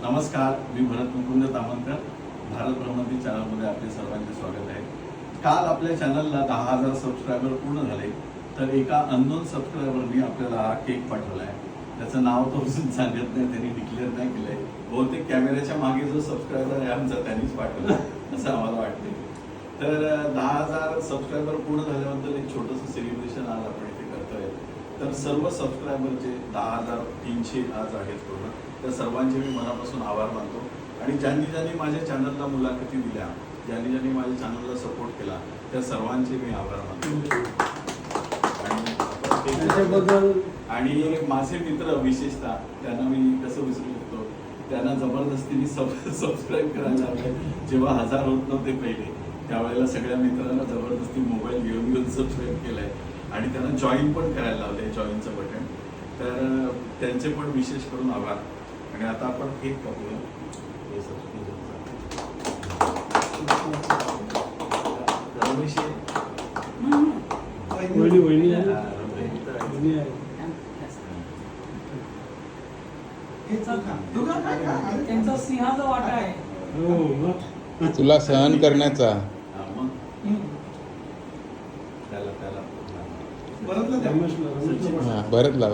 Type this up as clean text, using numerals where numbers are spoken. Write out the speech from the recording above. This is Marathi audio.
नमस्कार, मी भरत मुकुंद तामणकर. भारत भ्रमंती चॅनलमध्ये आपले सर्वांचे स्वागत आहे. काल आपल्या चॅनलला 10,000 सबस्क्रायबर पूर्ण झाले, तर एका अननोन सबस्क्रायबरनी आपल्याला हा केक पाठवला आहे. त्याचं नाव तो अजून सांगत नाही, त्यांनी डिक्लेअर नाही केलंय. बहुतेक कॅमेऱ्याच्या मागे जो सबस्क्रायबर आहे आमचा त्यांनीच पाठवला असं आम्हाला वाटते. तर 10,000 सबस्क्रायबर पूर्ण झाल्याबद्दल एक छोटंसं सेलिब्रेशन आज आपण इथे करतोय. तर सर्व सबस्क्रायबरचे 10,300 आज आहेत पूर्ण. त्या सर्वांचे मी मनापासून आभार मानतो. आणि ज्यांनी ज्यांनी माझ्या चॅनलला मुलाखती दिल्या, ज्यांनी ज्यांनी माझ्या चॅनलला सपोर्ट केला, त्या सर्वांचे मी आभार मानतो. आणि माझे मित्र विशेषतः त्यांना मी कसं विसरू शकतो, त्यांना जबरदस्तीने सबस्क्राईब करायला लावले. जेव्हा 1000 होत नव्हते पहिले, त्यावेळेला सगळ्या मित्रांना जबरदस्ती मोबाईल घेऊन घेऊन सबस्क्राईब केलंय आणि त्यांना जॉईन पण करायला लावलंय, जॉईनचं बटन. तर त्यांचे पण विशेष करून आभार. आणि आता आपण केक कापूया. त्यांचा सिंहाचा वाटा आहे तुला सहन करण्याचा. त्याला भरतला